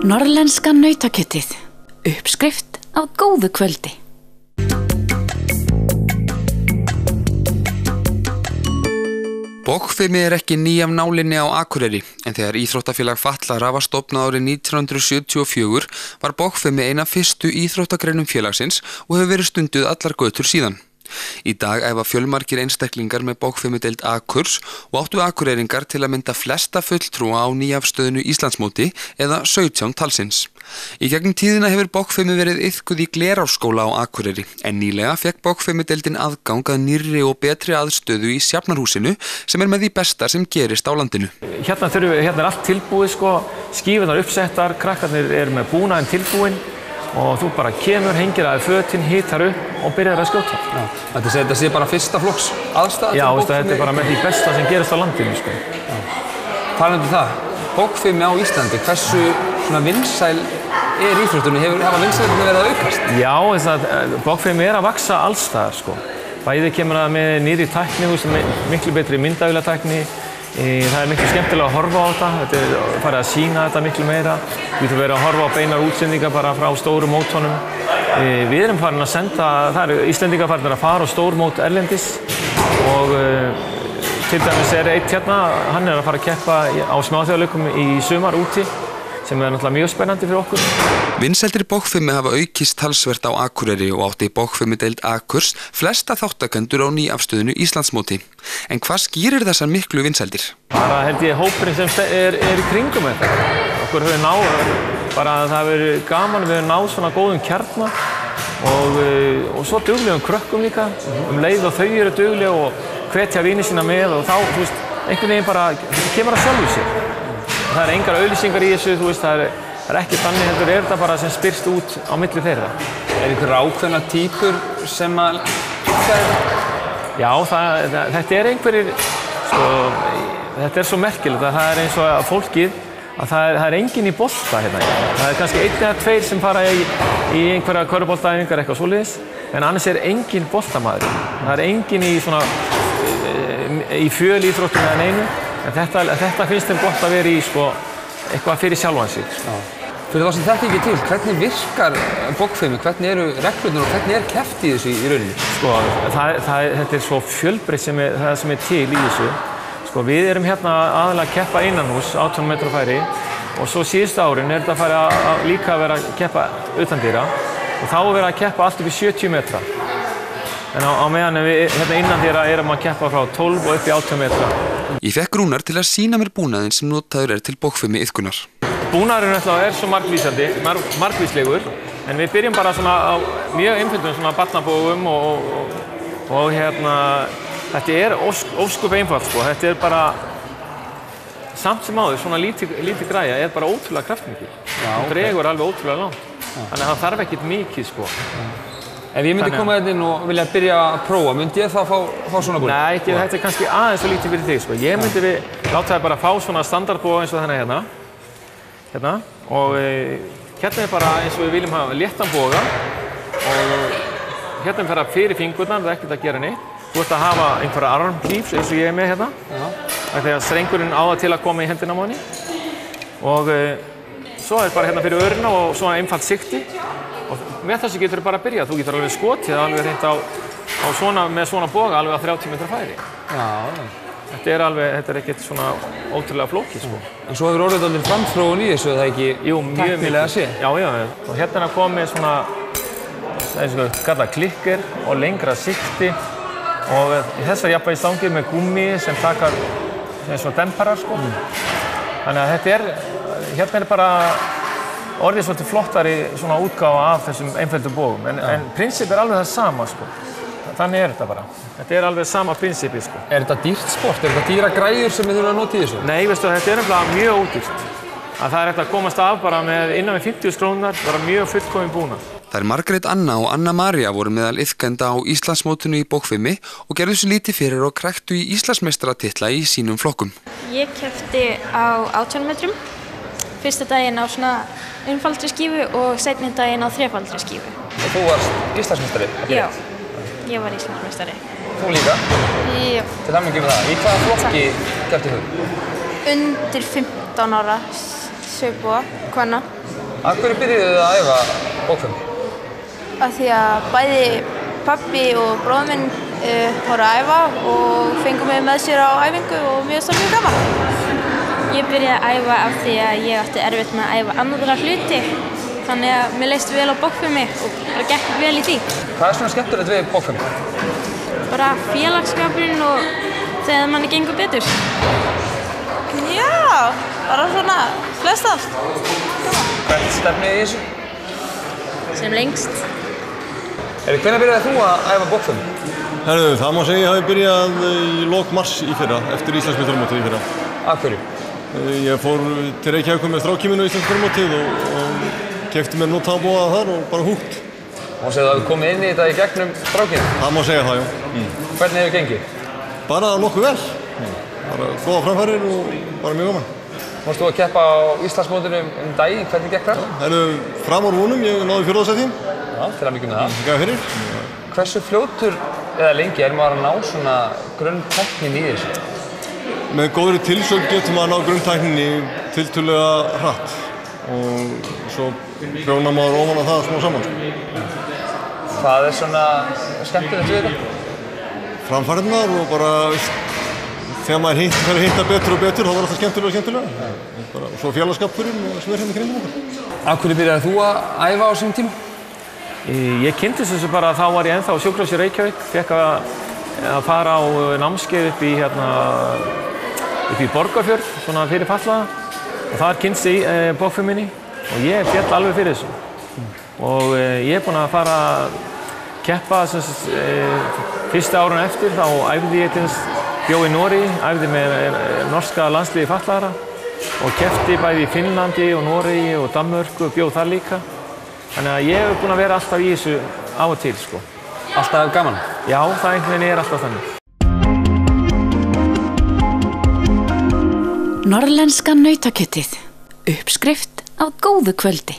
Norrlenska nautakjötið. Uppskrift á góðu kvöldi. Bogfimi ekki ný af nálinni á Akureyri, en þegar Íþróttafélag fatlaðra var stofnað árið 1974 var Bogfimi ein af fyrstu íþróttagreinum félagsins og hefur verið stunduð allar götur síðan. Í dag æfa fjölmargir einstaklingar með Bogfimideild Akurs og áttu akureyringar til að mynda flesta fulltrúa á nýafstöðnu Íslandsmóti eða 17 talsins. Í gegnum tíðina hefur Bogfimi verið iðkuð í Glerárskóla á Akureyri, en nýlega fekk Bogfimideildin aðgang að nýrri og betri aðstöðu í Sjafnarhúsinu sem með því besta sem gerist á landinu. Hérna er allt tilbúið, skífurnar uppsettar, krakkarnir með búnaðinn tilbúinn og þú bara kemur, hengir aðeins fötin, hitar upp og byrjar að skjóta. Þetta sé bara fyrsta flokks aðstæða? Já, þetta er bara með því besta sem gerist á landinu. Talandi það, Bogfimi á Íslandi, hversu vinsæl íþróttunni? Hafa vinsælirnir verið að aukast? Já, Bogfimi að vaxa alls staðar. Bæði kemur það með nýrri tækni, miklu betri myndavélatækni. Það miklu skemmtilega að horfa á þetta er farið að sýna þetta miklu meira. Við getum verið að horfa á beinar útsendingar bara frá stóru mótunum. Við erum farin að senda, Íslendingar farin að fara á stór mót erlendis og til dæmis einn hérna, hann að fara að keppa á smáþjóðleikum í sumar úti sem náttúrulega mjög spennandi fyrir okkur. Vinsældir Bogfimi hafa aukist talsvert á Akureyri og átti Bogfimideild Akurs flesta þáttakendur á nýafstöðnu Íslandsmóti. En hvað skýrir þessar miklu vinsældir? Bara held ég hópurinn sem er í kringum þetta. Okkur hefur það hefur verið gaman, við höfum náð svona góðum kjarna og svo duglegum krökkum líka. Leið og þau eru dugleg og hvetja vini sína með og þá, einhvern veginn bara kemur að sjálfu sér. Það engar auglýsingar í þessu, það er ekki þannig, heldur þetta bara sem spyrst út á milli þeirra. Einhver ákveðna típur sem að líka þetta? Já, þetta einhverjir, þetta svo merkilegt að það eins og að fólkið, að það enginn í bolta hérna. Það kannski einn eða tveir sem fara í einhverja körfuboltaæfingar eitthvað svoleiðis, en annars enginn boltamaður. Það enginn í fjölíþróttum eða neinu. En þetta finnst þeim gott að vera í eitthvað fyrir sjálfan sig. Fyrir þá sem þetta ekki til, hvernig virkar Bogfimi, hvernig eru reglurnar og hvernig keppt í þessu í rauninni? Þetta er svo fjölbreytt það sem til í þessu. Við erum hérna aðalega að keppa innanhús, 18 metra færi og svo síðustu árin þetta farið að líka vera að keppa utandýra og þá verið að keppa allt upp í 70 metra. En á meðan við hérna innandýra erum að keppa frá 12 og upp í 18 metra. Ég fekk Rúnar til að sýna mér búnaðinn sem notaður til Bogfimi iðkunar. Búnaðurinn svo margvíslegur, en við byrjum bara á mjög einföldum barnabógum og þetta er óskup einfalt. Þetta er bara, samt sem áður, svona lítið græja er bara ótrúlega kraftmikil. Það dregur alveg ótrúlega langt, þannig að það þarf ekkert mikið. Ef ég myndi koma inn og vilja byrja að prófa, myndi ég þá fá svona búning? Nei, þetta er kannski aðeins svo lítið fyrir þig. Ég myndi láta það bara fá svona standardbóga eins og þennan hérna. Og hérna bara eins og við viljum hafa léttan bóga og hérna fara fyrir fingurnar, það er ekkert að gera neitt. Þú ert að hafa einhverja armklíps eins og ég með hérna. Þegar strengurinn á það til að koma í hendina á henni. Og svo bara hérna fyrir örna og svona einfalt sikti. Og með þessu getur þú bara að byrja. Þú getur alveg skotið alveg hreint með svona boga alveg á 30 metra færi. Þetta er ekkert svona ótrúlega flókið. En svo hefur orðið alveg framþróun í þessu, það ekki tæknilega að sé? Já. Og hérna er komið svona, eins og kallað klikker og lengra sikti. Og þessar jafnvægisstangir með gúmmi sem takar eins og demparar. Þannig að hérna er bara orðið svolítið flottari svona útgáfa af þessum einföldum bógum, en prinsip er alveg það sama, Þannig þetta bara. Þetta er alveg sama prinsipi, Er þetta dýrt sport? Er þetta dýra græjur sem við þurfum að nota í þessu? Nei, þetta er nefnilega mjög ódýrt. Það er hægt að komast af bara innan við 50.000 krónur, bara mjög fullkomin búnað. Þær Margrét Anna og Anna María voru meðal iðkenda á Íslandsmótinu í Bogfimi og gerðu svo lítið fyrir og kræktu í Íslandsmeistaratitla í sínum flokkum. Ég keppti á 18 metrum, fyrsta daginn á svona einfaldri skífu og seinni daginn á þrefaldri skífu. Og þú varst Íslandsmeistari? Já, ég var Íslandsmeistari. Þú líka? Já. Til hamingju með það. Í hvaða flokki kepptir þú? Undir 15 ára, sögbúa, kvenna. Af hverju byrjuðu þið að æfa bókfimi? Af því að bæði pabbi og bróðir minn voru að æfa og fengu mig með sér á æfingu og mér finnst það mjög gaman. Ég byrjaði að æfa af því að ég átti erfitt með að æfa annarra hluti. Þannig að mér leist vel á bókfimi og bara gekk vel í því. Hvað er svona skemmtilegt við bókfimi? Bara félagsskapurinn og þegar manni gengur betur. Já, bara svona flest allt. Hvert stefnið í þessu? Sem lengst. Hvenær byrjaði þú að æfa bókfimi? Herðu, það má segja ég hafi byrjað í lok mars í fyrra, eftir Íslandsmeistaramótið í fyrra. Af hverju? Ég fór til Reykjavíkur með strákíminu í Íslandsmeistaramótið og keypti mér nótabóða þar og bara húgt. Má segja að það hefur komið inn í þetta í gegnum strákinu? Það má segja það, já. Hvernig hefur gengið? Bara nokkuð vel. Bara góða framfærir og bara mjög gaman. Mást þú að keppa á Íslandsmótinu daginn, hvernig gekk það? Herðu, fram úr vonum, ég náði 4. sæti. Já, til að mikið með það. Gæði fyrir. Hversu fljótur eða lengi maður að ná svona grunntæknin í þessu? Með góðri tilsögn getur maður að ná grunntækninni tiltölulega hratt og svo prjónar maður ofan á það smá saman. Hvað er svona skemmtilegt við þetta? Framfærirnar og bara, þegar maður fer að hitta betur og betur, þá var alltaf skemmtilega. Og svo félagskapurinn og sem hérna kringum okkur. Af hverju byrjaði þú að æfa á sínum tíma? Ég kynntist þessu bara að þá var ég ennþá á sjúkrahúsi Reykjavík, fékk að fara á námskeið upp í Borgarfjörð, svona fyrir fatlaða. Og þar kynnst ég bókfiminni og ég féll alveg fyrir þessu. Og ég er búinn að fara að keppa fyrsta árun eftir, þá æfði ég bjó í Noregi, æfði með norska landsliði fatlaðara og keppti bæði í Finnlandi og Noregi og Danmörku og bjó þar líka. Þannig að ég hef búinn að vera alltaf í þessu á og til, sko. Alltaf gaman? Já, það einhvern veginn er alltaf þannig. Norðlenska nautakjötið. Uppskrift á góðu kvöldi.